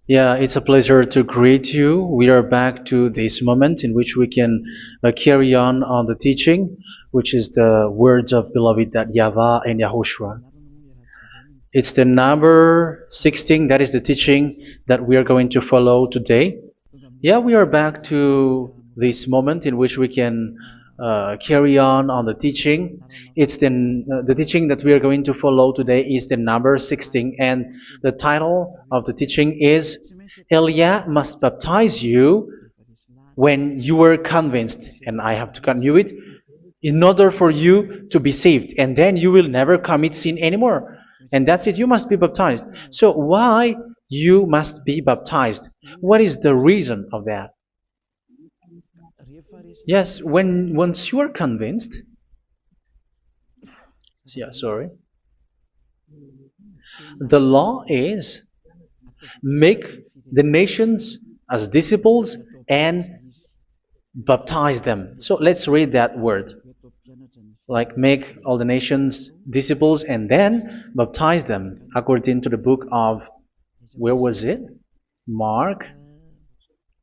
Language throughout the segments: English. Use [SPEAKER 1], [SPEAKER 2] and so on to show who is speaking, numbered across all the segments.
[SPEAKER 1] Yeah, it's a pleasure to greet you. We are back to this moment in which we can carry on the teaching, which is the words of beloved that YAHVAH and YAHOSHUA. It's the number 16, that is the teaching that we are going to follow today. Yeah, we are back to this moment in which we can carry on the teaching. It's the teaching that we are going to follow today is the number 16, and the title of the teaching is Elia must baptize you when you were convinced, and I have to continue it, in order for you to be saved, and then you will never commit sin anymore. And that's it, you must be baptized. So why you must be baptized? What is the reason of that? Yes, when once you are convinced, yeah, sorry, the law is make the nations as disciples and baptize them. So let's read that word. Like make all the nations disciples and then baptize them according to the book of, where was it? Mark?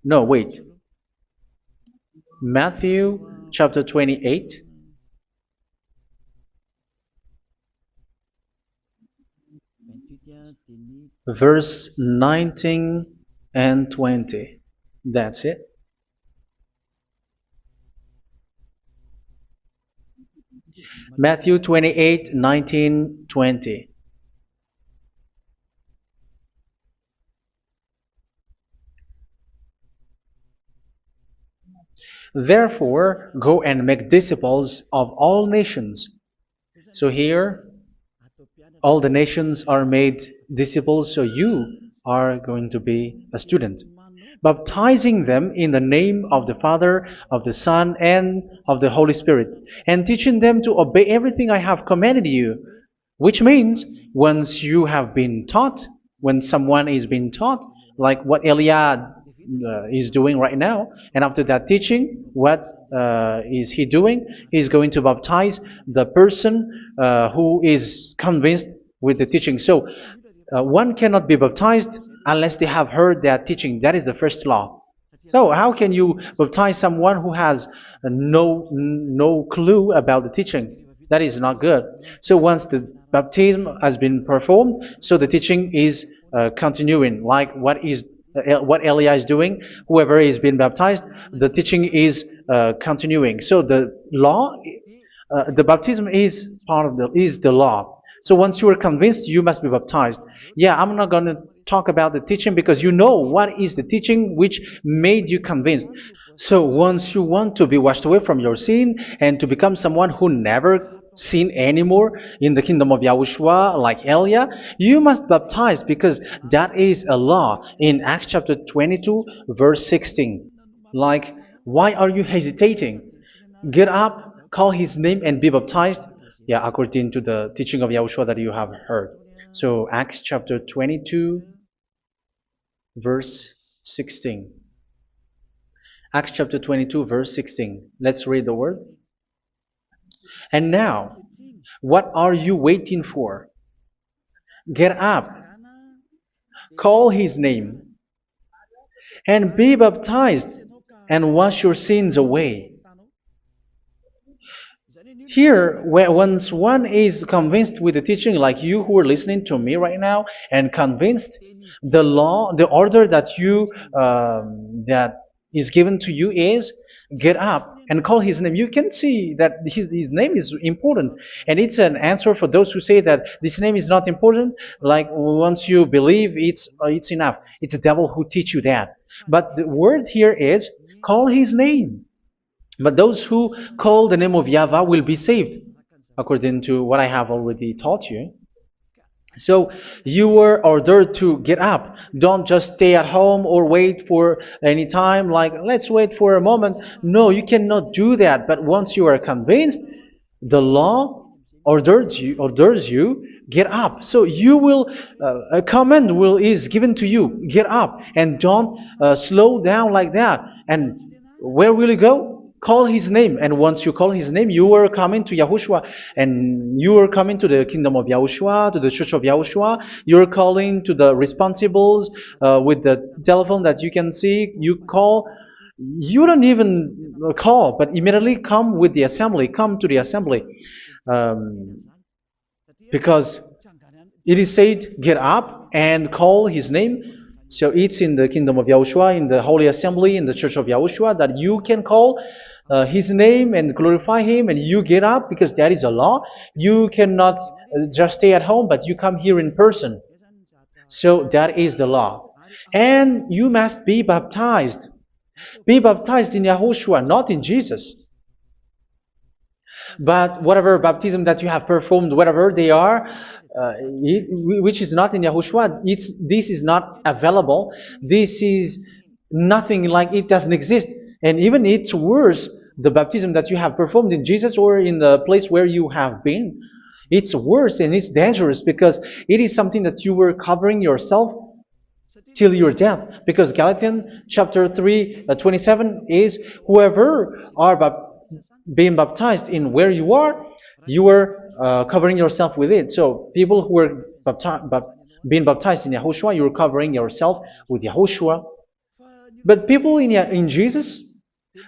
[SPEAKER 1] No, wait. Matthew chapter 28. Verse 19 and 20. That's it. Matthew 28, 19, 20. Therefore, go and make disciples of all nations. So here, all the nations are made disciples, so you are going to be a student. Baptizing them in the name of the Father, of the Son, and of the Holy Spirit, and teaching them to obey everything I have commanded you. Which means, once you have been taught, when someone is being taught, like what Eliad is doing right now, and after that teaching, what is he doing? He's going to baptize the person who is convinced with the teaching. So one cannot be baptized unless they have heard that teaching. That is the first law. So how can you baptize someone who has no clue about the teaching? That is not good. So once the baptism has been performed, so the teaching is continuing. Like what Elia is doing, whoever is being baptized, the teaching is continuing. So the law, the baptism is part of the law. So once you are convinced, you must be baptized. Yeah, I'm not going to talk about the teaching because you know what is the teaching which made you convinced. So once you want to be washed away from your sin and to become someone who never sin anymore in the kingdom of YAHOSHUA like Elia, you must baptize because that is a law in Acts chapter 22 verse 16. Like, why are you hesitating? Get up, call his name and be baptized. Yeah, according to the teaching of YAHOSHUA that you have heard. So Acts chapter 22 verse 16. Acts chapter 22 verse 16. Let's read the word. And now, what are you waiting for? Get up, call his name, and be baptized, and wash your sins away. Here, once one is convinced with the teaching, like you who are listening to me right now, and convinced, the law, the order that that is given to you is get up and call his name. You can see that his name is important, and it's an answer for those who say that this name is not important. Like once you believe, it's enough. It's the devil who teach you that. But the word here is call his name. But those who call the name of YAHVAH will be saved, according to what I have already taught you. So you were ordered to get up. Don't just stay at home or wait for any time, like let's wait for a moment. No, you cannot do that. But once you are convinced, the law orders you get up. So you will a command is given to you, get up, and don't slow down like that. And where will you go? call his name. And once you call his name, you are coming to Yahushua. And you are coming to the kingdom of Yahushua, to the church of Yahushua. You're calling to the responsibles with the telephone that you can see. You call. You don't even call, but immediately come with the assembly. Come to the assembly. Um, because it is said, get up and call his name. So it's in the kingdom of Yahushua, in the holy assembly, in the church of Yahushua, that you can call his name and glorify him, and you get up, because that is a law. You cannot just stay at home, but you come here in person. So that is the law. And you must be baptized. Be baptized in Yahushua, not in Jesus. But whatever baptism that you have performed, whatever they are, which is not in Yahushua, this is not available. This is nothing, like it doesn't exist. And even it's worse, the baptism that you have performed in Jesus or in the place where you have been. It's worse and it's dangerous, because it is something that you were covering yourself till your death. Because Galatians chapter 3, 27 is, whoever are being baptized in where you are covering yourself with it. So people who were being baptized in Yahushua, you're covering yourself with Yahushua. But people in Jesus,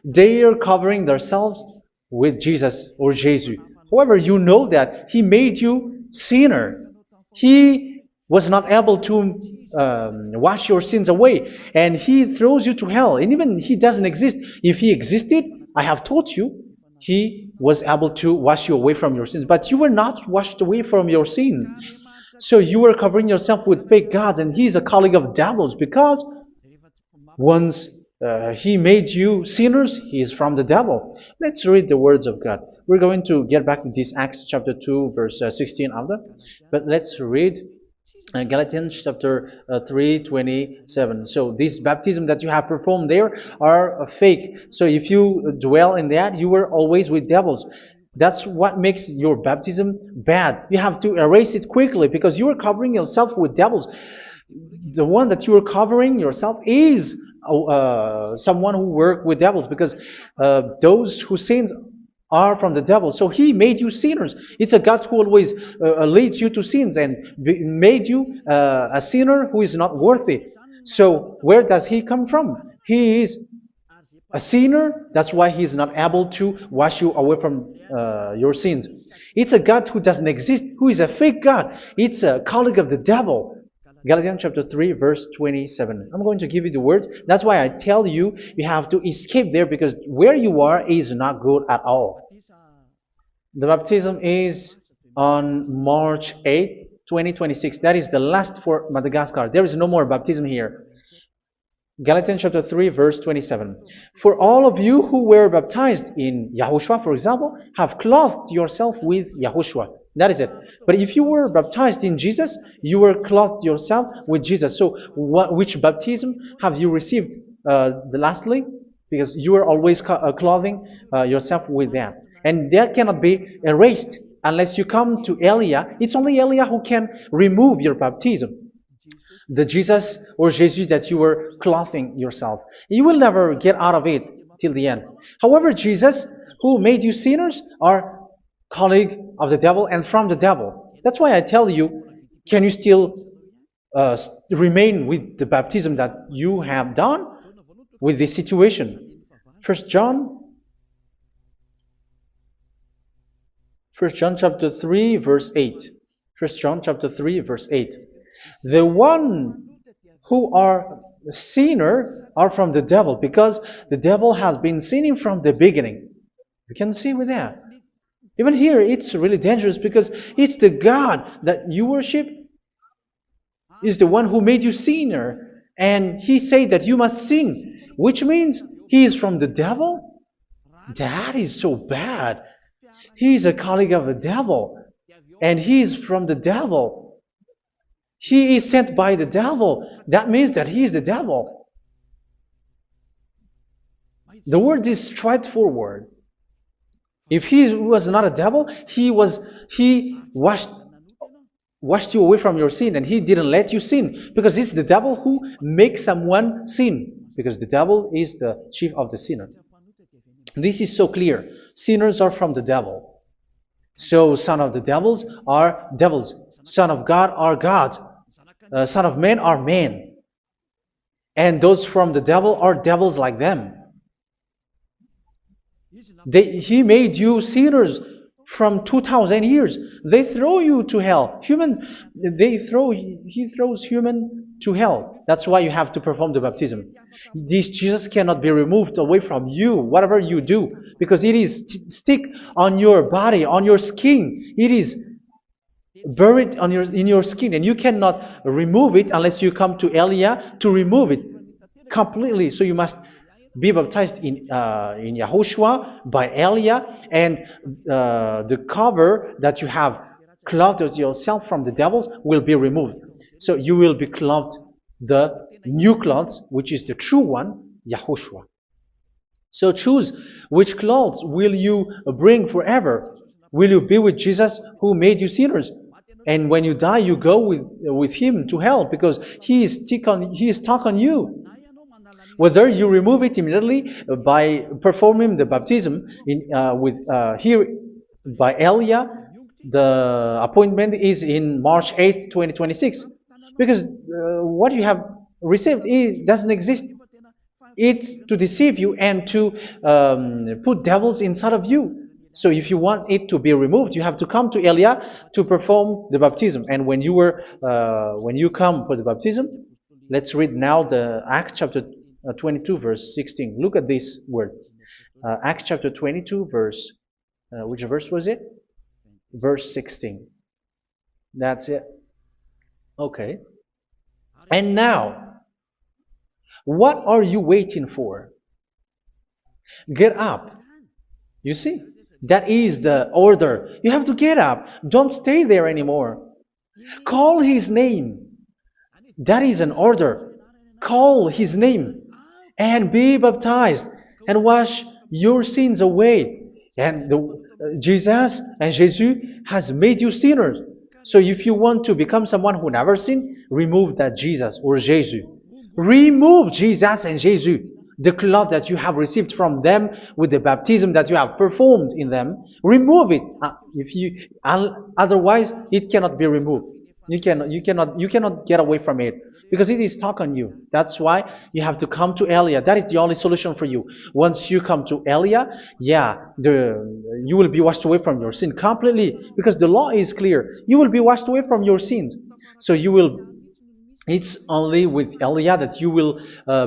[SPEAKER 1] they are covering themselves with Jesus or Jesus. However, you know that He made you sinner. He was not able to wash your sins away, and He throws you to hell. And even He doesn't exist. If He existed, I have told you, He was able to wash you away from your sins. But you were not washed away from your sins. So you were covering yourself with fake gods, and He is a colleague of devils, because once He made you sinners, He is from the devil. Let's read the words of God. We're going to get back to this Acts chapter 2, verse 16 after. But let's read Galatians chapter 3, 27. So this baptism that you have performed there are fake. So if you dwell in that, you were always with devils. That's what makes your baptism bad. You have to erase it quickly, because you are covering yourself with devils. The one that you are covering yourself is someone who works with devils, because those who sins are from the devil. So He made you sinners. It's a God who always leads you to sins, and made you a sinner who is not worthy. So where does He come from? He is a sinner. That's why He is not able to wash you away from your sins. It's a God who doesn't exist, who is a fake God. It's a colleague of the devil. Galatians chapter 3, verse 27. I'm going to give you the words. That's why I tell you, you have to escape there, because where you are is not good at all. The baptism is on March 8, 2026. That is the last for Madagascar. There is no more baptism here. Galatians chapter 3, verse 27. For all of you who were baptized in Yahushua, for example, have clothed yourself with Yahushua. That is it. But if you were baptized in Jesus, you were clothed yourself with Jesus. So which baptism have you received lastly? Because you are always clothing yourself with that. And that cannot be erased unless you come to Eliah. It's only Eliah who can remove your baptism. The Jesus or Jesus that you were clothing yourself. You will never get out of it till the end. However, Jesus, who made you sinners, are colleague of the devil and from the devil. That's why I tell you, can you still remain with the baptism that you have done with this situation? First John chapter 3, verse 8. First John chapter 3, verse 8. The one who are sinner are from the devil, because the devil has been sinning from the beginning. You can see with that. Even here, it's really dangerous, because it's the God that you worship is the one who made you sinner. And He said that you must sin, which means He is from the devil. That is so bad. He is a colleague of the devil. And He is from the devil. He is sent by the devil. That means that He is the devil. The word is straightforward. If He was not a devil, He washed you away from your sin, and He didn't let you sin, because it's the devil who makes someone sin, because the devil is the chief of the sinner. This is so clear. Sinners are from the devil. So son of the devils are devils. Son of God are gods. Son of men are men. And those from the devil are devils like them. He made you sinners from 2,000 years. They throw you to hell. He throws human to hell. That's why you have to perform the baptism. This Jesus cannot be removed away from you, whatever you do, because it is stick on your body, on your skin. It is buried in your skin, and you cannot remove it unless you come to Elia to remove it completely. So you must be baptized in YAHOSHUA by Elia, and the cover that you have clothed yourself from the devils will be removed. So you will be clothed the new clothes, which is the true one, YAHOSHUA. So choose which clothes will you bring forever. Will you be with Jesus who made you sinners? And when you die, you go with him to hell because he is stuck on you. Whether you remove it immediately by performing the baptism here by Elia, the appointment is in March 8, 2026. Because what you have received doesn't exist. It's to deceive you and to put devils inside of you. So if you want it to be removed, you have to come to Elia to perform the baptism. And when you come for the baptism, let's read now the Acts chapter 22 verse 16. Look at this word. Acts chapter 22 verse, which verse was it? Verse 16. That's it. Okay. And now, what are you waiting for? Get up. You see? That is the order. You have to get up. Don't stay there anymore. Call his name. That is an order. Call his name and be baptized and wash your sins away. And Jesus has made you sinners. So if you want to become someone who never sinned, remove that Jesus or Jesus. Remove Jesus and Jesus, the cloth that you have received from them with the baptism that you have performed in them. Remove it. Otherwise, it cannot be removed. You cannot get away from it because it is stuck on you. That's why you have to come to Elia. That is the only solution for you. Once you come to Elia, you will be washed away from your sin completely because the law is clear. You will be washed away from your sins. So it's only with Elia that you will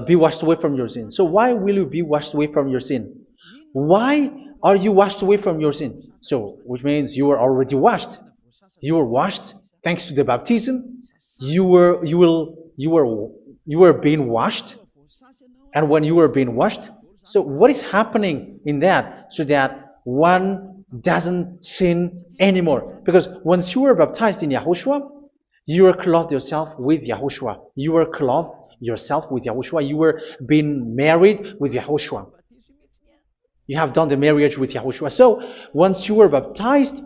[SPEAKER 1] be washed away from your sin. So why will you be washed away from your sin? Why are you washed away from your sin? So, which means you were already washed. You were washed thanks to the baptism. You were being washed, and when you were being washed, so what is happening in that? So that one doesn't sin anymore. Because once you were baptized in YAHOSHUA, you were clothed yourself with YAHOSHUA. You were clothed yourself with YAHOSHUA. You were being married with YAHOSHUA. You have done the marriage with YAHOSHUA. So once you were baptized,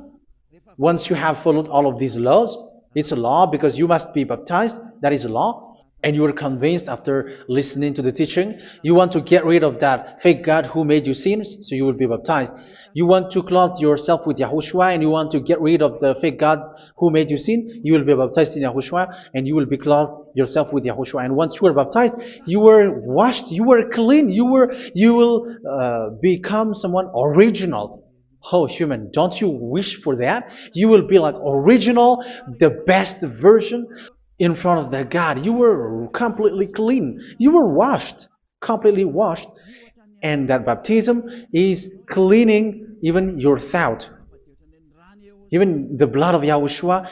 [SPEAKER 1] once you have followed all of these laws, it's a law because you must be baptized. That is a law. And you are convinced after listening to the teaching, you want to get rid of that fake God who made you sinners, so you will be baptized. You want to clothe yourself with YAHOSHUA and you want to get rid of the fake God who made you sin, you will be baptized in YAHOSHUA and you will be clothed yourself with YAHOSHUA. And once you are baptized, you were washed, you were clean, you will become someone original. Oh, human, don't you wish for that? You will be like original, the best version in front of that God. You were completely clean. You were washed, completely washed. And that baptism is cleaning even your thought. Even the blood of YAHOSHUA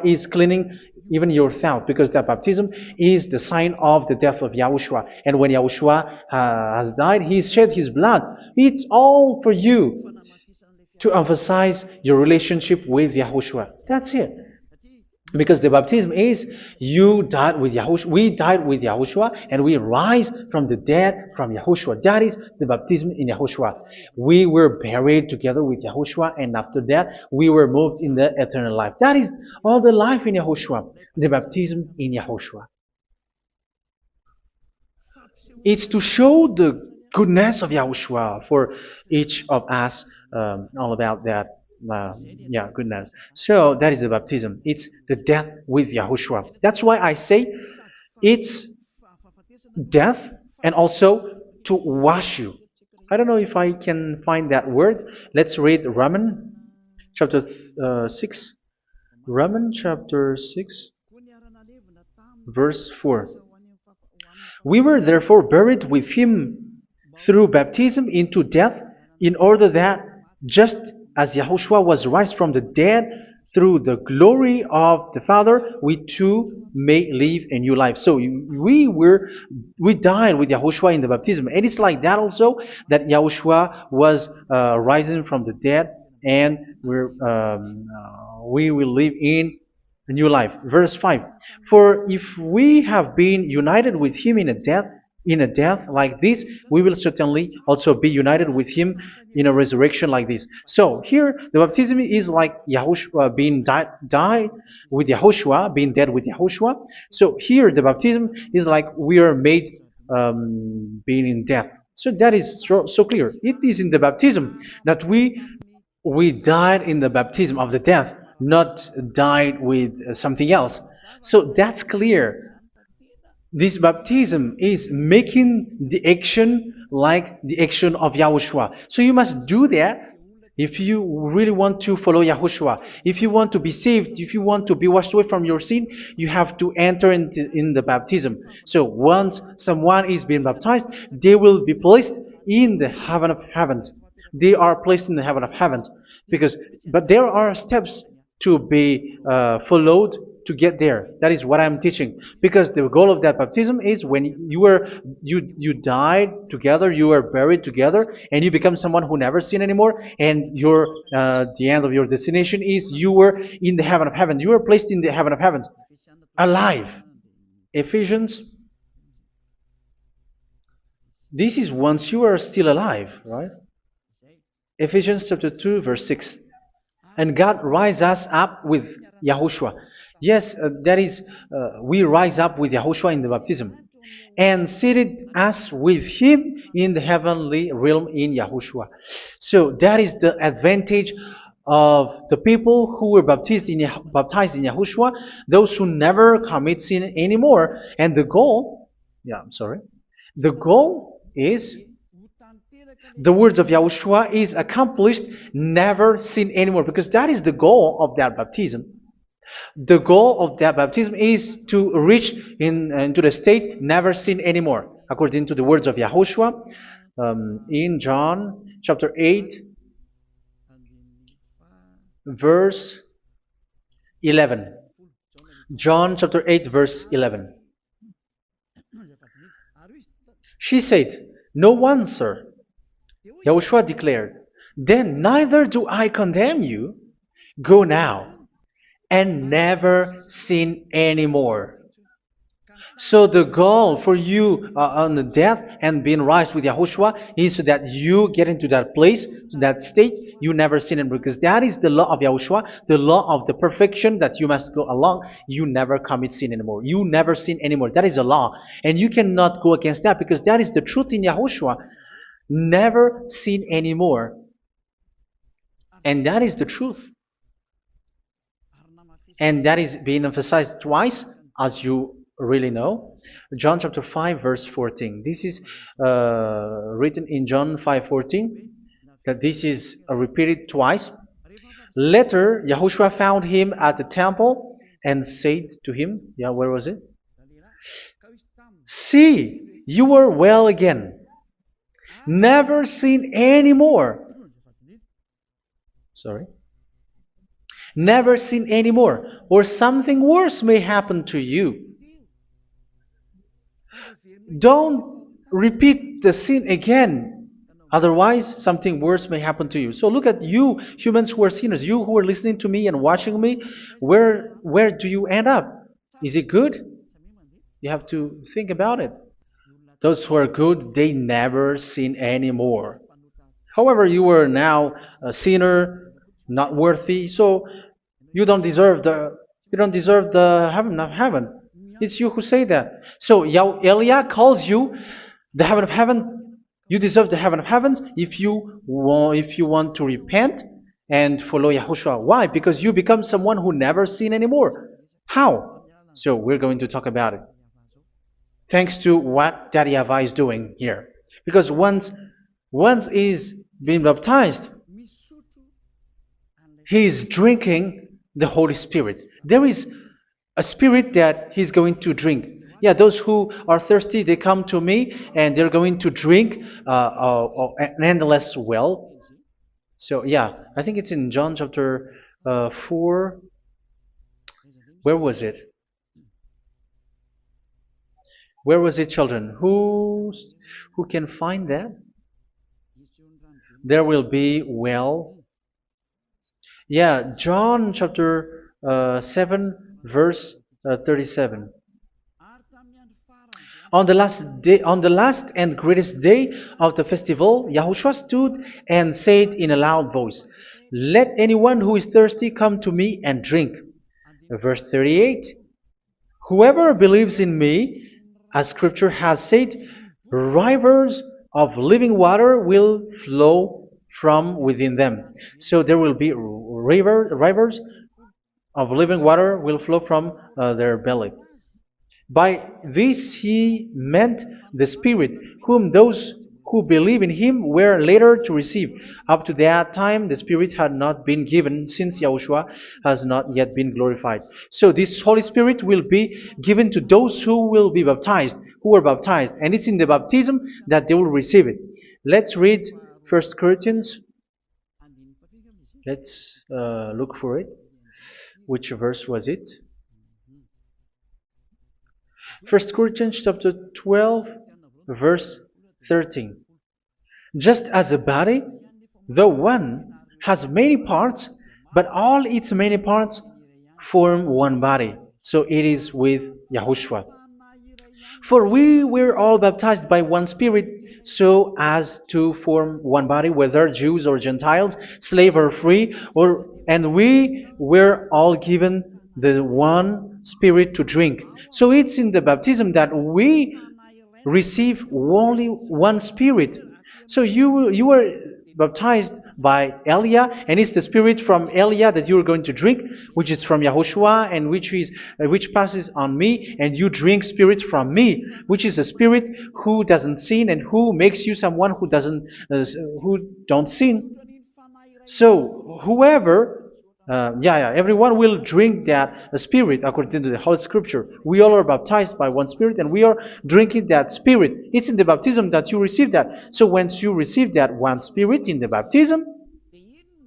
[SPEAKER 1] is cleaning even your thought, because that baptism is the sign of the death of YAHOSHUA. And when YAHOSHUA has died, he shed his blood. It's all for you to emphasize your relationship with YAHOSHUA. That's it. Because the baptism is you died with YAHOSHUA, we died with YAHOSHUA, and we rise from the dead from YAHOSHUA. That is the baptism in YAHOSHUA. We were buried together with YAHOSHUA, and after that we were moved in the eternal life. That is all the life in YAHOSHUA, the baptism in YAHOSHUA. It's to show the goodness of Yahushua for each of us, all about that. Uh, yeah, goodness. So that is the baptism. It's the death with Yahushua. That's why I say it's death and also to wash you. I don't know if I can find that word. Let's read Romans chapter 6. Romans chapter 6, verse 4. We were therefore buried with him through baptism into death, in order that, just as Yahushua was raised from the dead through the glory of the Father, we too may live a new life. So we died with Yahushua in the baptism, and it's like that also that Yahushua was rising from the dead, and we will live in a new life. Verse 5. For if we have been united with him in a death like this, we will certainly also be united with him in a resurrection like this. So here the baptism is like Yahushua being died with Yahushua, being dead with Yahushua. So here the baptism is like we are made being in death. So that is so clear. It is in the baptism that we died in the baptism of the death, not died with something else. So that's clear. This baptism is making the action like the action of Yahushua. So you must do that if you really want to follow Yahushua. If you want to be saved, if you want to be washed away from your sin, you have to enter in the baptism. So once someone is being baptized, they will be placed in the heaven of heavens. They are placed in the heaven of heavens, but there are steps to be followed to get there. That is what I'm teaching. Because the goal of that baptism is when you died together, you were buried together, and you become someone who never sin anymore. And the end of your destination is you were in the heaven of heaven. You were placed in the heaven of heavens, alive. Ephesians. This is once you are still alive, right? Ephesians chapter 2, verse 6. And God rise us up with Yahushua. Yes, that is, we rise up with Yahushua in the baptism. And seated us with him in the heavenly realm in Yahushua. So that is the advantage of the people who were baptized in Yahushua, those who never commit sin anymore. And the goal, the goal is the words of Yahushua is accomplished, never sin anymore, because that is the goal of that baptism. The goal of that baptism is to reach into the state never sin anymore, according to the words of Yahushua in John chapter 8, verse 11. John chapter 8, verse 11. She said, "No one, sir." Yahushua declared, "Then neither do I condemn you. Go now and never sin anymore." So the goal for you on the death and being raised with Yahushua is so that you get into that place, to that state, you never sin anymore. Because that is the law of Yahushua, the law of the perfection that you must go along. You never commit sin anymore. You never sin anymore. That is a law. And you cannot go against that because that is the truth in Yahushua. Never sin anymore. And that is the truth. And that is being emphasized twice, as you really know. John chapter 5, verse 14. This is written in John 5:14, that this is repeated twice. Later, Yahushua found him at the temple and said to him, where was it? "See, you are well again. Never sin anymore." Never sin anymore, or something worse may happen to you. Don't repeat the sin again. Otherwise, something worse may happen to you. So look at you, humans who are sinners, you who are listening to me and watching me. Where do you end up? Is it good? You have to think about it. Those who are good, they never sin anymore. However, you are now a sinner, not worthy, so you don't deserve the heaven of heaven. It's you who say that. So Eliah calls you the heaven of heaven. You deserve the heaven of heavens if you want to repent and follow Yahushua. Why? Because you become someone who never sin anymore. How? So we're going to talk about it. Thanks to what Daddy YAHVAH is doing here. Because once he's been baptized, he is drinking the Holy Spirit. There is a spirit that he's going to drink. Yeah, those who are thirsty, they come to me and they're going to drink an endless well. So yeah, I think it's in John chapter 4. Where was it? Where was it, children? Who can find that? There will be well. Yeah, John chapter 7, verse 37. On the last and greatest day of the festival, Yahushua stood and said in a loud voice, "Let anyone who is thirsty come to me and drink." Verse 38. Whoever believes in me, as scripture has said, rivers of living water will flow from within them. So there will be rivers of living water will flow from their belly. By this he meant the Spirit, whom those who believe in him were later to receive. Up to that time, the Spirit had not been given, since Yahushua has not yet been glorified. So this Holy Spirit will be given to those who will be baptized, who are baptized, and it's in the baptism that they will receive it. Let's read 1 Corinthians. Let's look for it. Which verse was it? 1 Corinthians chapter 12, verse 13. Just as a body, though one, has many parts, but all its many parts form one body. So it is with Yahushua. For we were all baptized by one Spirit, so as to form one body, whether Jews or Gentiles, slave or free, and we were all given the one Spirit to drink. So it's in the baptism that we receive only one Spirit. So you were baptized by Elia, and it's the Spirit from Elia that you are going to drink, which is from Yahushua, and which passes on me, and you drink Spirit from me, which is a Spirit who doesn't sin and who makes you someone who don't sin. So whoever everyone will drink that Spirit according to the Holy Scripture. We all are baptized by one Spirit, and we are drinking that Spirit. It's in the baptism that you receive that. So once you receive that one Spirit in the baptism,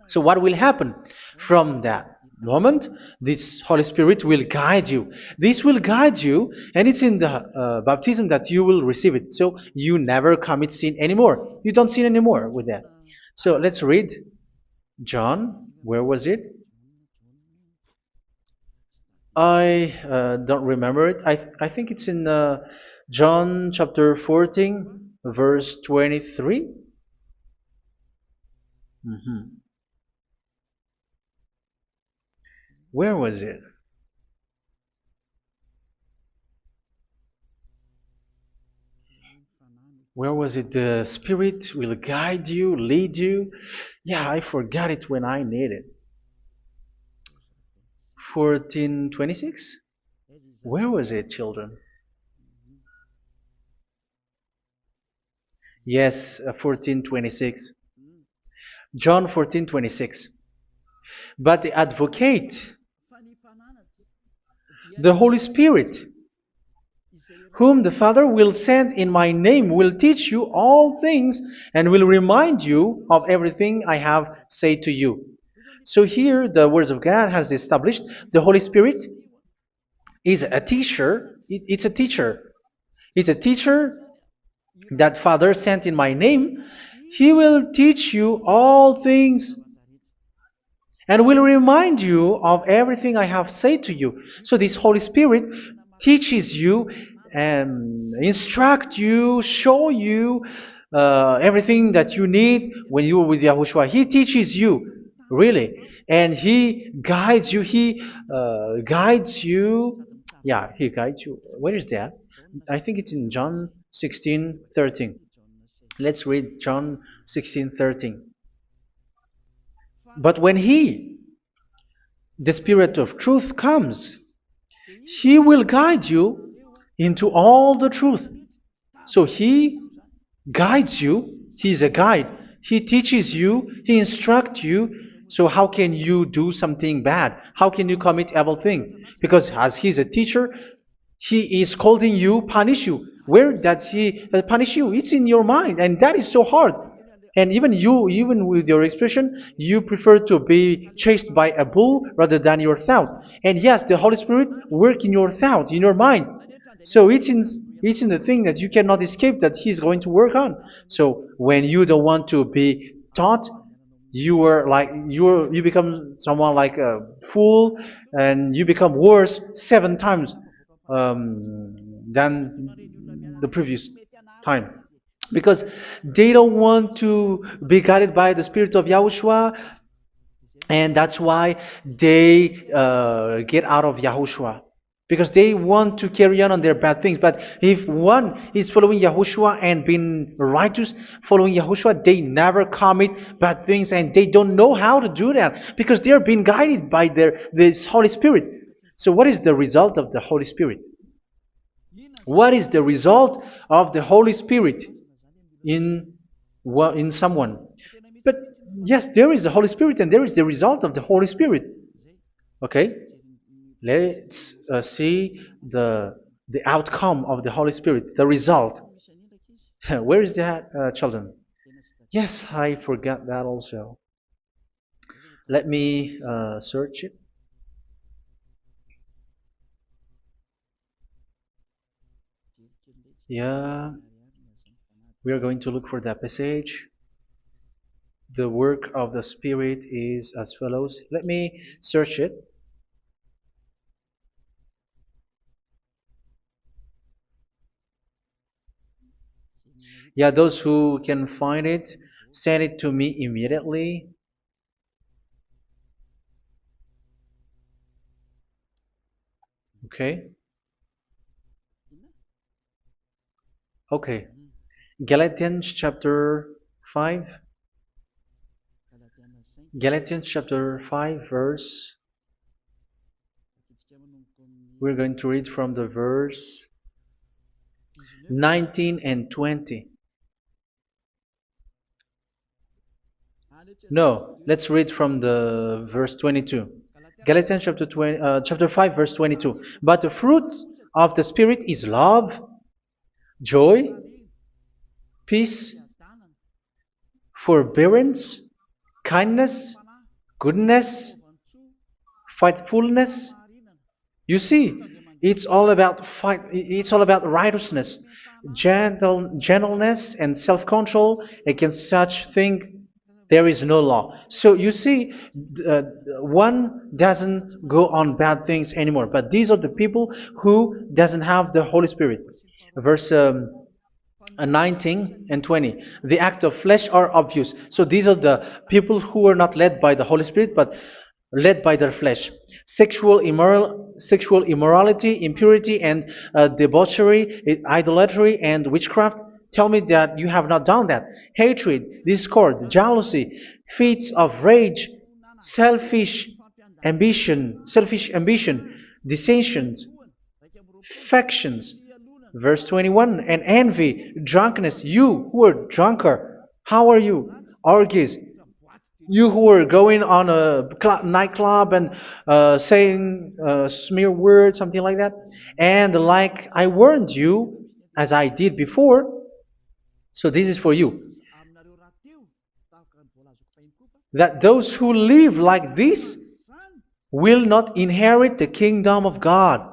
[SPEAKER 1] so what will happen? From that moment, this Holy Spirit will guide you. This will guide you, and it's in the baptism that you will receive it. So you never commit sin anymore. You don't sin anymore with that. So let's read John. Where was it? I don't remember it. I think it's in John chapter 14, verse 23. Where was it? Where was it? The Spirit will guide you, lead you. Yeah, I forgot it when I need it. 14:26? Where was it, children? Yes, 14:26. John 14:26. But the advocate, the Holy Spirit, whom the Father will send in my name, will teach you all things and will remind you of everything I have said to you. So here the words of God has established the Holy Spirit is a teacher. It's a teacher. It's a teacher that Father sent in my name. He will teach you all things and will remind you of everything I have said to you. So this Holy Spirit teaches you and instruct you, show you everything that you need when you are with Yahushua. He teaches you, really. And He guides you. He guides you. Yeah, He guides you. Where is that? I think it's in John 16:13. Let's read John 16:13. But when He, the Spirit of truth, comes, He will guide you into all the truth. So He guides you. He's a guide. He teaches you. He instructs you. So how can you do something bad? How can you commit evil thing? Because as He's a teacher, He is scolding you, punish you. Where does He punish you? It's in your mind, and that is so hard. And even you, even with your expression, you prefer to be chased by a bull rather than your thought. And yes, the Holy Spirit work in your thought, in your mind. So it's in the thing that you cannot escape that He's going to work on. So when you don't want to be taught, you become someone like a fool, and you become worse 7 times than the previous time, because they don't want to be guided by the Spirit of Yahushua, and that's why they get out of Yahushua, because they want to carry on their bad things. But if one is following Yahushua and being righteous, following Yahushua, they never commit bad things, and they don't know how to do that because they are being guided by this Holy Spirit. So what is the result of the Holy Spirit? What is the result of the Holy Spirit in in someone? But yes, there is the Holy Spirit, and there is the result of the Holy Spirit. Okay, let's see the outcome of the Holy Spirit, the result. Where is that, children? Yes, I forgot that also. Let me search it. Yeah, we are going to look for that passage. The work of the Spirit is as follows. Let me search it. Yeah, those who can find it, send it to me immediately. Okay. Okay. Galatians chapter 5. Galatians chapter 5 verse. We're going to read from the verse 19 and 20. No, let's read from the verse 22. Galatians chapter 5 verse 22. But the fruit of the Spirit is love, joy, peace, forbearance, kindness, goodness, faithfulness. You see, it's all about fight. It's all about righteousness, gentleness, and self-control. Against such thing, there is no law. So you see, uh, one doesn't go on bad things anymore. But these are the people who doesn't have the Holy Spirit. Verse 19 and 20. The act of flesh are obvious. So these are the people who are not led by the Holy Spirit, but led by their flesh. Sexual immorality, impurity, and debauchery, idolatry, and witchcraft. Tell me that you have not done that. Hatred, discord, jealousy, fits of rage, selfish ambition, dissensions, factions. Verse 21, and envy, drunkenness. You who are drunkard, how are you? Orgies. You who are going on a nightclub and saying smear words, something like that. And like I warned you, as I did before, so this is for you, that those who live like this will not inherit the kingdom of God.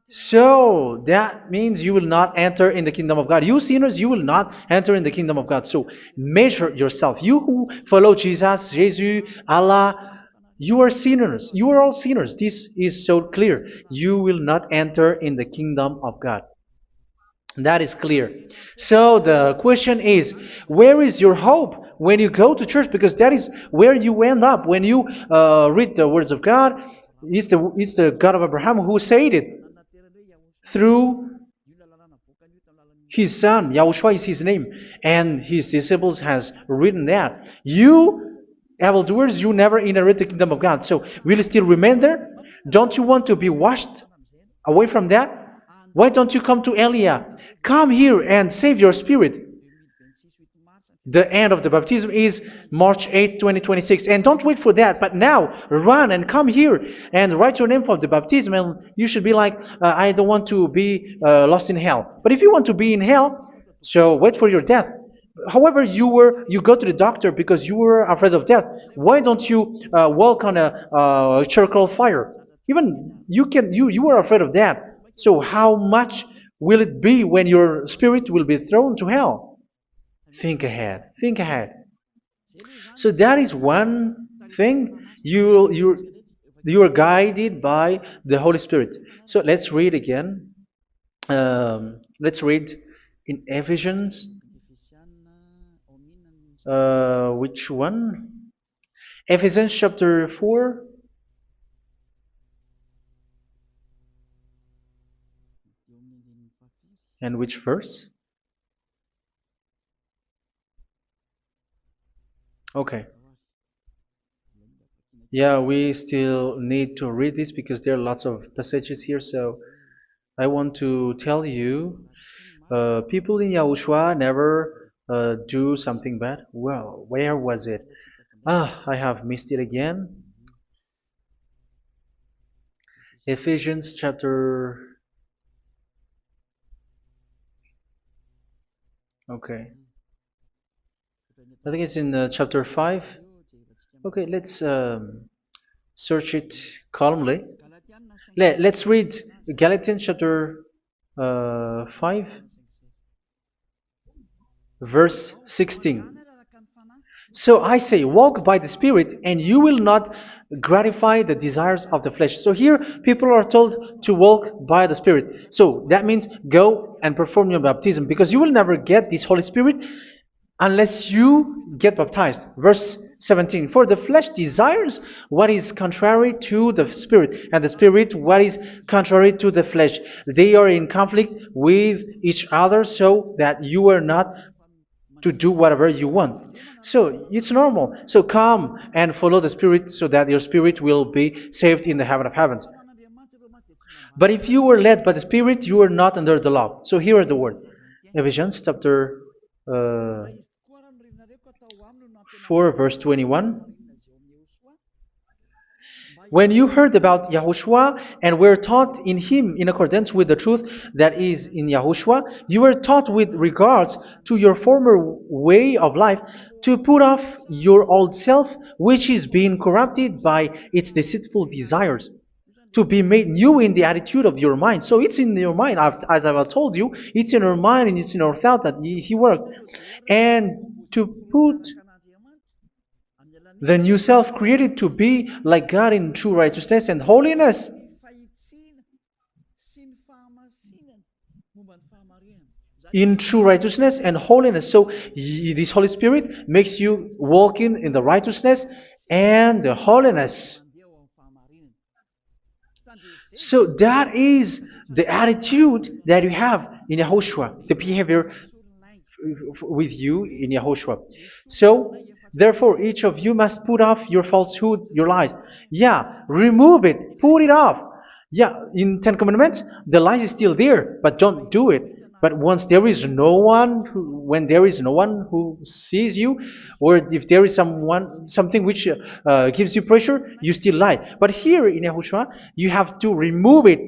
[SPEAKER 1] So that means you will not enter in the kingdom of God. You sinners, you will not enter in the kingdom of God. So measure yourself. You who follow Jesus, Allah, you are sinners. You are all sinners. This is so clear. You will not enter in the kingdom of God. That is clear. So the question is, where is your hope when you go to church? Because that is where you end up when you read the words of God. It's the God of Abraham who said it through His son, Yahushua is his name, and his disciples has written that. You evildoers, you never inherit the kingdom of God. So will you still remain there? Don't you want to be washed away from that? Why don't you come to Elia? Come here and save your spirit. The end of the baptism is March 8th, 2026. And don't wait for that, but now run and come here and write your name for the baptism. And you should be like, I don't want to be lost in hell. But if you want to be in hell, so wait for your death. However, you go to the doctor because you were afraid of death. Why don't you walk on a charcoal fire? Even you were afraid of that. So how much will it be when your spirit will be thrown to hell? Think ahead. Think ahead. So that is one thing. You are guided by the Holy Spirit. So let's read again. Let's read in Ephesians. Which one? Ephesians chapter 4. And which verse? Okay. Yeah, we still need to read this because there are lots of passages here. So I want to tell you, people in Yahushua never do something bad. Well, where was it? I have missed it again. Ephesians chapter. Okay. I think it's in chapter 5. Okay, let's search it calmly. Let's read Galatians chapter 5, verse 16. So I say, walk by the Spirit, and you will not gratify the desires of the flesh. So here, people are told to walk by the Spirit. So that means go and perform your baptism, because you will never get this Holy Spirit unless you get baptized. Verse 17. For the flesh desires what is contrary to the Spirit, and the Spirit what is contrary to the flesh. They are in conflict with each other, so that you are not to do whatever you want. So it's normal. So come and follow the Spirit so that your spirit will be saved in the heaven of heavens. But if you were led by the Spirit, you are not under the law. So here are the word. Ephesians chapter 4 verse 21. When you heard about Yahushua and were taught in him in accordance with the truth that is in Yahushua, you were taught with regards to your former way of life to put off your old self, which is being corrupted by its deceitful desires, to be made new in the attitude of your mind. So it's in your mind, as I've told you, it's in your mind and it's in your thought that he worked. And to put the new self created to be like God in true righteousness and holiness. In true righteousness and holiness. So this Holy Spirit makes you walk in the righteousness and the holiness. So that is the attitude that you have in Yahushua, the behavior with you in Yahushua. So therefore, each of you must put off your falsehood, your lies. Yeah, remove it, put it off. Yeah, in Ten Commandments, the lies is still there, but don't do it. But once there is no one, when there is no one who sees you, or if there is something which gives you pressure, you still lie. But here in Yahushua, you have to remove it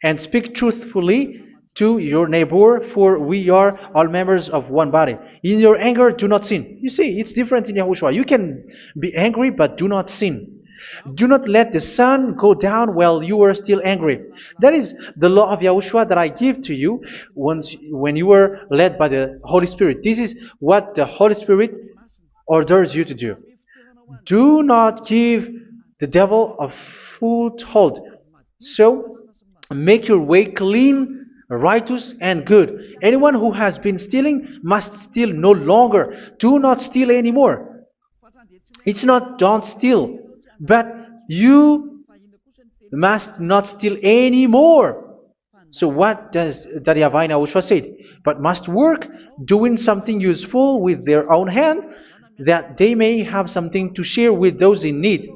[SPEAKER 1] and speak truthfully to your neighbor, for we are all members of one body. In your anger, do not sin. You see, it's different in Yahushua. You can be angry, but do not sin. Do not let the sun go down while you are still angry. That is the law of Yahushua that I give to you when you were led by the Holy Spirit. This is what the Holy Spirit orders you to do. Do not give the devil a foothold. So, make your way clean, righteous, and good. Anyone who has been stealing must steal no longer. Do not steal anymore. It's not don't steal, but you must not steal anymore. So what does the YAHVAH YAHOSHUA say? But must work doing something useful with their own hand, that they may have something to share with those in need.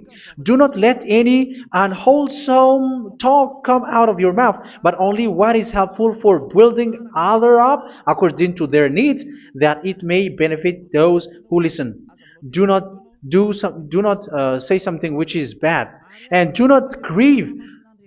[SPEAKER 1] Do not let any unwholesome talk come out of your mouth, but only what is helpful for building other up according to their needs, that it may benefit those who listen. Do not do not say something which is bad, and do not grieve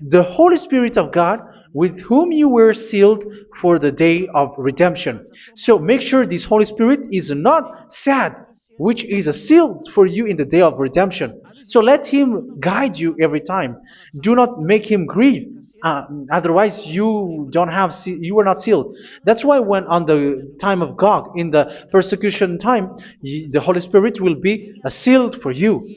[SPEAKER 1] the Holy Spirit of God, with whom you were sealed for the day of redemption. So make sure this Holy Spirit is not sad, which is a seal for you in the day of redemption. So let Him guide you every time. Do not make Him grieve. Otherwise, you are not sealed. That's why when on the time of God, in the persecution time, the Holy Spirit will be a sealed for you.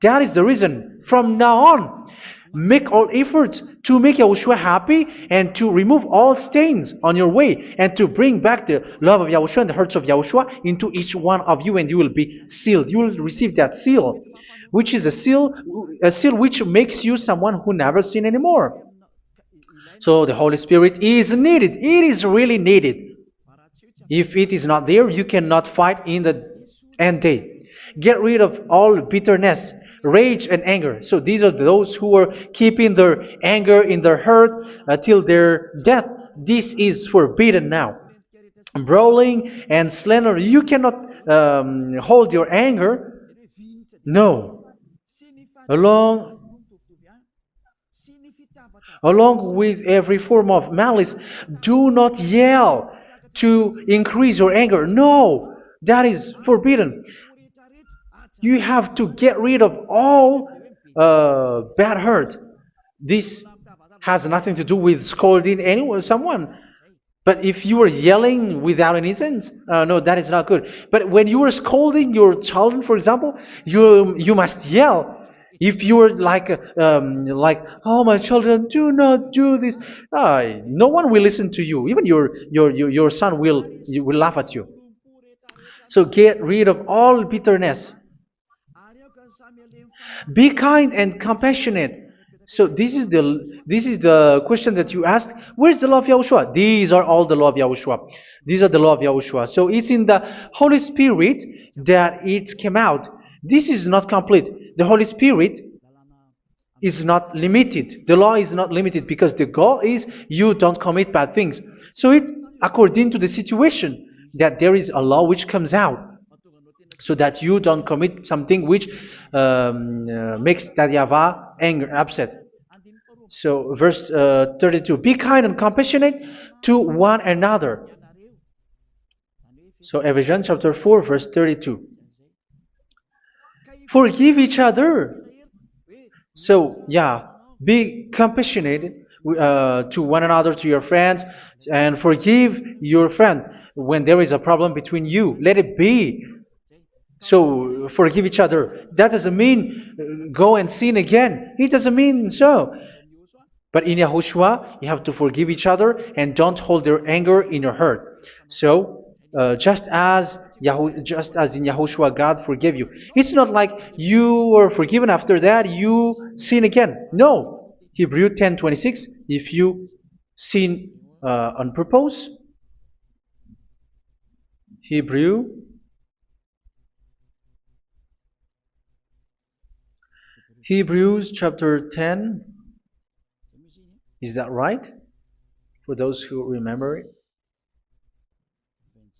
[SPEAKER 1] That is the reason. From now on, make all efforts to make Yahushua happy and to remove all stains on your way and to bring back the love of Yahushua and the hearts of Yahushua into each one of you, and you will be sealed. You will receive that seal, which is a seal which makes you someone who never sin anymore. So the Holy Spirit is needed. It is really needed. If it is not there, you cannot fight in the end day. Get rid of all bitterness, rage, and anger. So these are those who are keeping their anger in their heart till their death. This is forbidden now. Brawling and slander. You cannot hold your anger. No. Along Along with every form of malice, do not yell to increase your anger. No, that is forbidden. You have to get rid of all bad hurt. This has nothing to do with scolding anyone, someone. But if you are yelling without any sense, no, that is not good. But when you are scolding your children, for example, you must yell. If you are like, oh my children, do not do this, no one will listen to you. Even your son will laugh at you. So get rid of all bitterness. Be kind and compassionate. So this is the question that you asked. Where's the law of Yahushua? These are all the law of Yahushua. These are the law of Yahushua. So it's in the Holy Spirit that it came out. This is not complete. The Holy Spirit is not limited. The law is not limited because the goal is you don't commit bad things. So it according to the situation that there is a law which comes out, so that you don't commit something which makes that YAHVAH angry, upset. So verse 32, be kind and compassionate to one another. So Ephesians chapter 4 verse 32. Forgive each other. So yeah, be compassionate to one another, to your friends, and forgive your friend when there is a problem between you. Let it be. So forgive each other. That doesn't mean go and sin again. It doesn't mean so. But in Yahushua, you have to forgive each other and don't hold their anger in your heart. So just as in Yahushua, God forgave you. It's not like you were forgiven after that you sin again. No. Hebrew 10:26. If you sin on purpose, Hebrews chapter 10. Is that right? For those who remember it?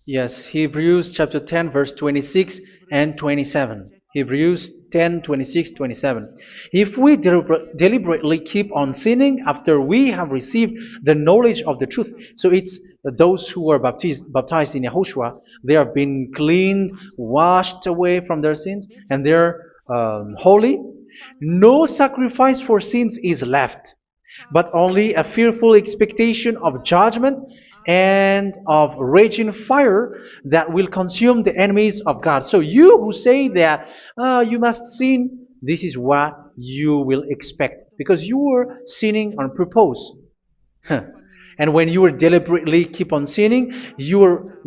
[SPEAKER 1] Yes, Hebrews chapter 10 verse 26 and 27. Hebrews 10, 26, 27. If we deliberately keep on sinning after we have received the knowledge of the truth, so it's those who are baptized in Yahushua, they have been cleaned, washed away from their sins, and they're holy. No sacrifice for sins is left, but only a fearful expectation of judgment and of raging fire that will consume the enemies of God. So you who say that you must sin, this is what you will expect, because you were sinning on purpose. And when you were deliberately keep on sinning, you were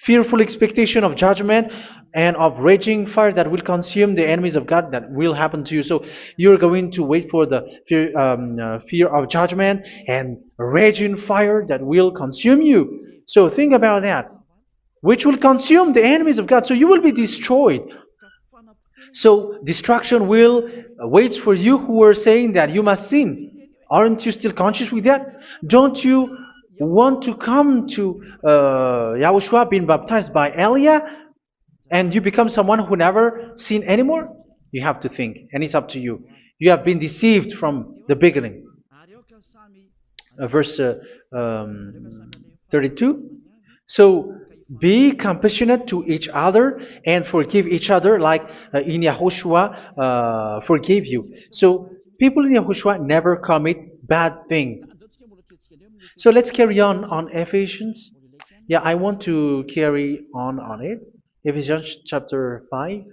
[SPEAKER 1] fearful expectation of judgment and of raging fire that will consume the enemies of God that will happen to you. So you're going to wait for the fear of judgment and raging fire that will consume you. So think about that, which will consume the enemies of God. So you will be destroyed. So destruction will wait for you who are saying that you must sin. Aren't you still conscious with that? Don't you want to come to Yahushua being baptized by Elia and you become someone who never sin anymore? You have to think, and it's up to you. You have been deceived from the beginning. Verse 32. So be compassionate to each other and forgive each other like in Yahushua forgave you. So people in Yahushua never commit bad thing. So let's carry on Ephesians. Yeah, I want to carry on it. Ephesians chapter 5.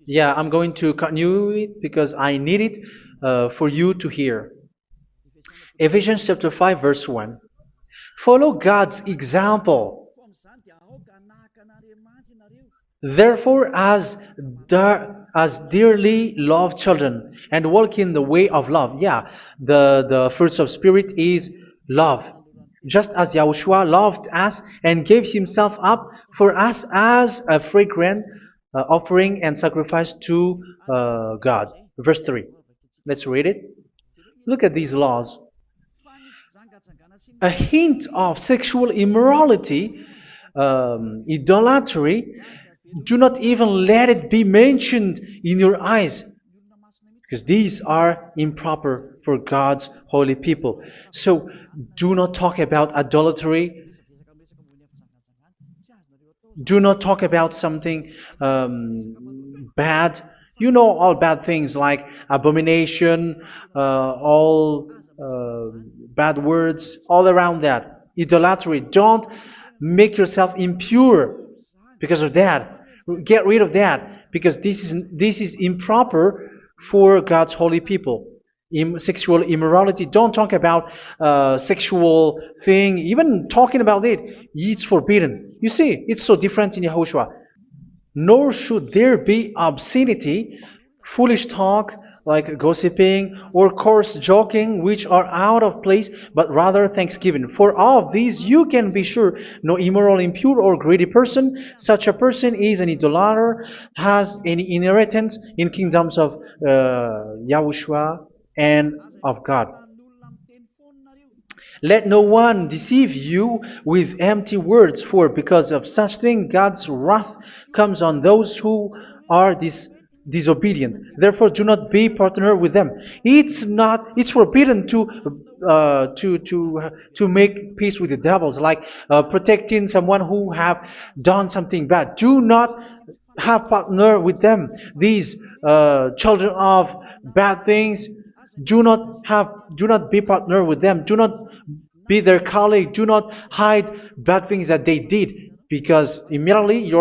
[SPEAKER 1] Yeah, I'm going to continue it because I need it for you to hear. Ephesians chapter 5 verse 1. Follow God's example. Therefore, as dearly loved children, and walk in the way of love. Yeah, the fruits of spirit is love. Just as Yahushua loved us and gave himself up for us as a fragrant offering and sacrifice to God. Verse 3. Let's read it. Look at these laws. A hint of sexual immorality, idolatry, do not even let it be mentioned in your eyes, because these are improper for God's holy people. So do not talk about idolatry. Do not talk about something bad. You know all bad things like abomination, all bad words, all around that. Idolatry. Don't make yourself impure because of that. Get rid of that because this is improper for God's holy people. Sexual immorality. Don't talk about sexual thing. Even talking about it, it's forbidden. You see, it's so different in Yahushua. Nor should there be obscenity, foolish talk like gossiping or coarse joking, which are out of place, but rather thanksgiving. For of these you can be sure: no immoral, impure, or greedy person, such a person is an idolater, has any inheritance in kingdoms of Yahushua and of God. Let no one deceive you with empty words, for because of such thing God's wrath comes on those who are disobedient. Therefore, do not be partner with them. It's forbidden to make peace with the devils, like protecting someone who have done something bad. Do not have partner with them. These children of bad things, do not be partner with them. Do not be their colleague. Do not hide bad things that they did, because immediately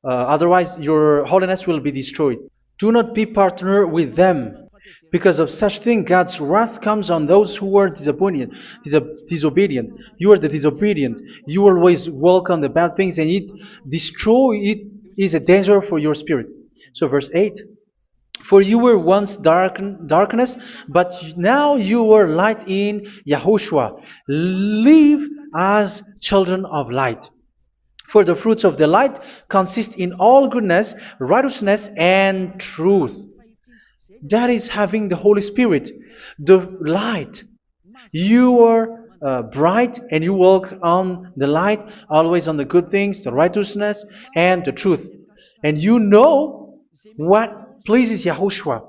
[SPEAKER 1] otherwise your holiness will be destroyed. Do not be partner with them. Because of such thing, God's wrath comes on those who are disobedient. You are the disobedient. You always walk on the bad things, and it is a danger for your spirit. So verse 8. For you were once darkness, but now you are light in Yahushua. Live as children of light. For the fruits of the light consist in all goodness, righteousness, and truth. That is having the Holy Spirit, the light. You are bright and you walk on the light, always on the good things, the righteousness, and the truth. And you know what pleases Yahushua.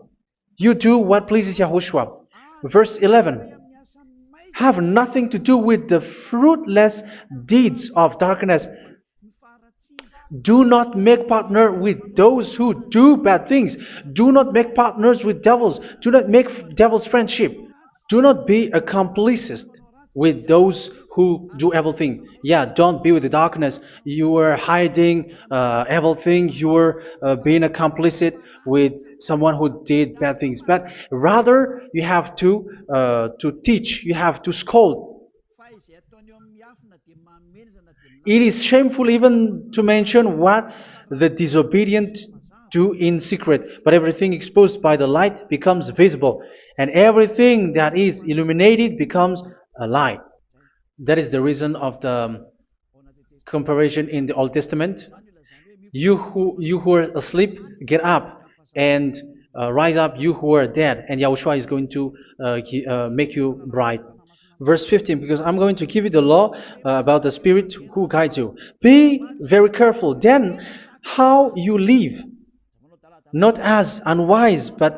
[SPEAKER 1] You do what pleases Yahushua. Verse 11. Have nothing to do with the fruitless deeds of darkness. Do not make partner with those who do bad things. Do not make partners with devils. Do not make devils friendship. Do not be accomplices with those who do evil thing. Yeah, don't be with the darkness. You were hiding evil thing. You were being a complicit with someone who did bad things. But rather, you have to teach. You have to scold. It is shameful even to mention what the disobedient do in secret, but everything exposed by the light becomes visible, and everything that is illuminated becomes a light. That is the reason of the comparison in the Old Testament. You who are asleep, get up and rise up, you who are dead, and Yahushua is going to make you bright. Verse 15, because I'm going to give you the law about the Spirit who guides you. Be very careful then how you live, not as unwise, but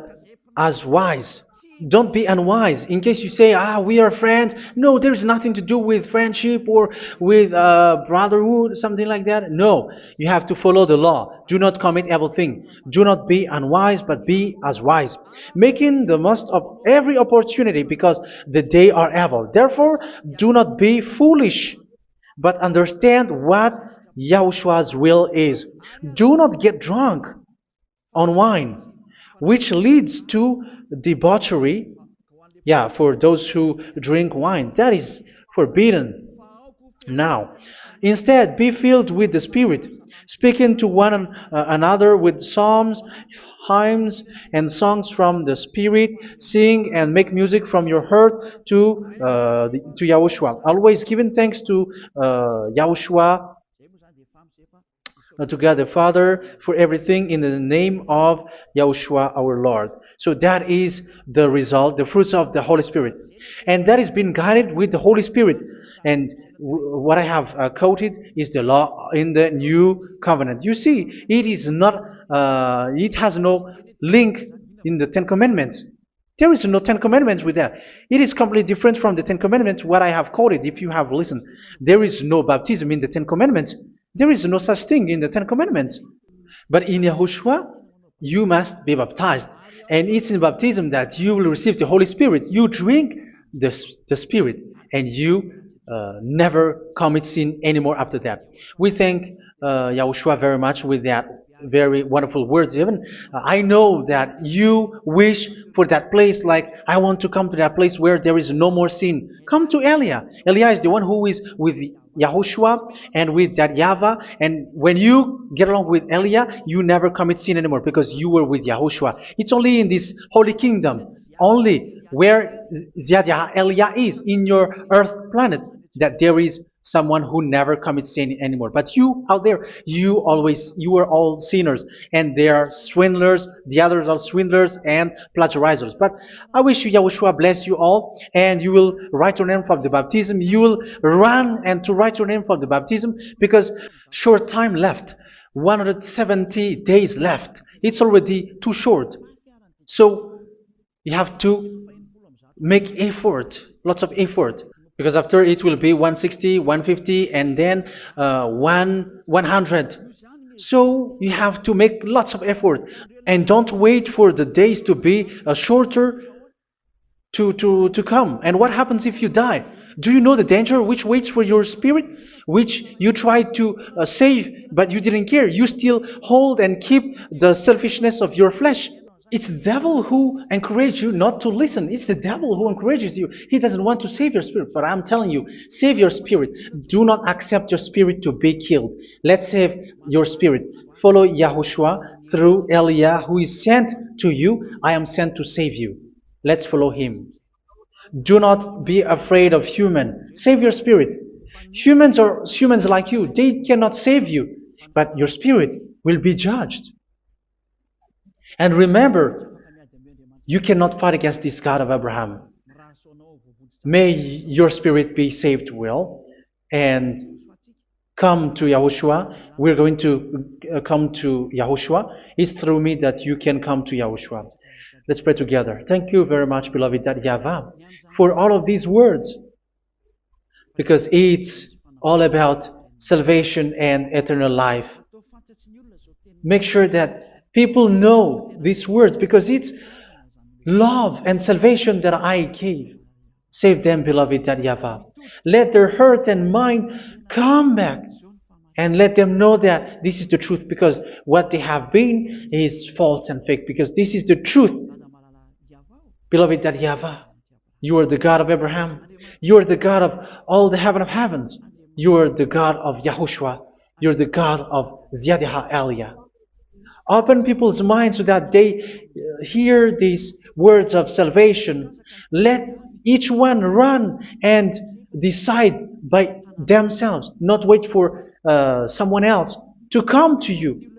[SPEAKER 1] as wise. Don't be unwise. In case you say, we are friends. No, there's nothing to do with friendship or with brotherhood, something like that. No, you have to follow the law. Do not commit evil thing. Do not be unwise, but be as wise, making the most of every opportunity because the day are evil. Therefore, do not be foolish, but understand what Yahushua's will is. Do not get drunk on wine, which leads to debauchery. Yeah, for those who drink wine, that is forbidden now. Instead, be filled with the Spirit, speaking to one another with psalms, hymns, and songs from the Spirit. Sing and make music from your heart to Yahushua. Always giving thanks to Yahushua, to God the Father, for everything in the name of Yahushua our Lord. So that is the result, the fruits of the Holy Spirit. And that is being guided with the Holy Spirit. And what I have quoted is the law in the new covenant. You see, it is not, it has no link in the Ten Commandments. There is no Ten Commandments with that. It is completely different from the Ten Commandments, what I have quoted, if you have listened. There is no baptism in the Ten Commandments. There is no such thing in the Ten Commandments. But in Yahushua, you must be baptized. And it's in baptism that you will receive the Holy Spirit. You drink the Spirit, and you never commit sin anymore after that. We thank Yahushua very much with that very wonderful words. Even I know that you wish for that place, like I want to come to that place where there is no more sin. Come to Elia. Elia is the one who is with Yahushua and with that YAHVAH. And when you get along with Elia, you never commit sin anymore because you were with Yahushua. It's only in this holy kingdom, only where Ziad Elia is, in your earth planet, that there is someone who never commits sin anymore. But you out there, you are all sinners, and they are swindlers. The others are swindlers and plagiarizers. But I wish you, Yahushua, bless you all, and you will write your name for the baptism. You will run and to write your name for the baptism, because short time left, 170 days left. It's already too short. So you have to make effort, lots of effort, because after it will be 160, 150, and then 100. So you have to make lots of effort, and don't wait for the days to be shorter to come. And what happens if you die? Do you know the danger which waits for your spirit, which you tried to save, but you didn't care? You still hold and keep the selfishness of your flesh. It's the devil who encourages you not to listen. It's the devil who encourages you. He doesn't want to save your spirit. But I'm telling you, save your spirit. Do not accept your spirit to be killed. Let's save your spirit. Follow Yahushua through Elia, who is sent to you. I am sent to save you. Let's follow him. Do not be afraid of human. Save your spirit. Humans are humans like you. They cannot save you. But your spirit will be judged. And remember, you cannot fight against this God of Abraham. May your spirit be saved well and come to Yahushua. We're going to come to Yahushua. It's through me that you can come to Yahushua. Let's pray together. Thank you very much, beloved YAHVAH, for all of these words, because it's all about salvation and eternal life. Make sure that people know these words, because it's love and salvation that I gave. Save them, beloved YAHVAH. Let their heart and mind come back, and let them know that this is the truth, because what they have been is false and fake, because this is the truth. Beloved, that YAHVAH, you are the God of Abraham. You are the God of all the heaven of heavens. You are the God of YAHOSHUA. You are the God of Ziyadiha Aliyah. Open people's minds so that they hear these words of salvation. Let each one run and decide by themselves, not wait for someone else to come to you.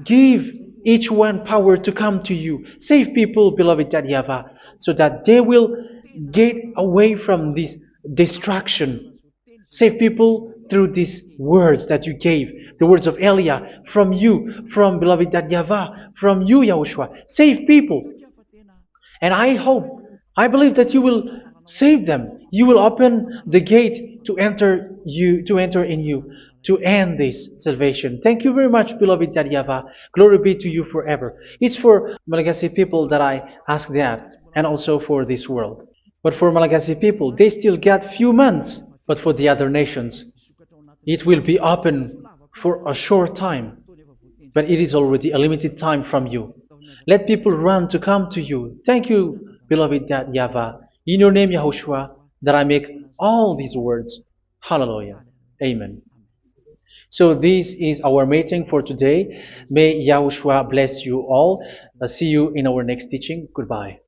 [SPEAKER 1] Give each one power to come to you. Save people, beloved YAHVAH, so that they will get away from this distraction. Save people through these words that you gave, the words of Elia, from you, from beloved YAHVAH, from you, Yahushua. Save people. And I believe that you will save them. You will open the gate to enter in you, to end this salvation. Thank you very much, beloved YAHVAH. Glory be to you forever. It's for Malagasy people that I ask that, and also for this world. But for Malagasy people, they still got few months. But for the other nations, it will be open for a short time. But it is already a limited time from you. Let people run to come to you. Thank you, beloved YAHVAH. In your name, Yahushua, that I make all these words. Hallelujah. Amen. So this is our meeting for today. May Yahushua bless you all. See you in our next teaching. Goodbye.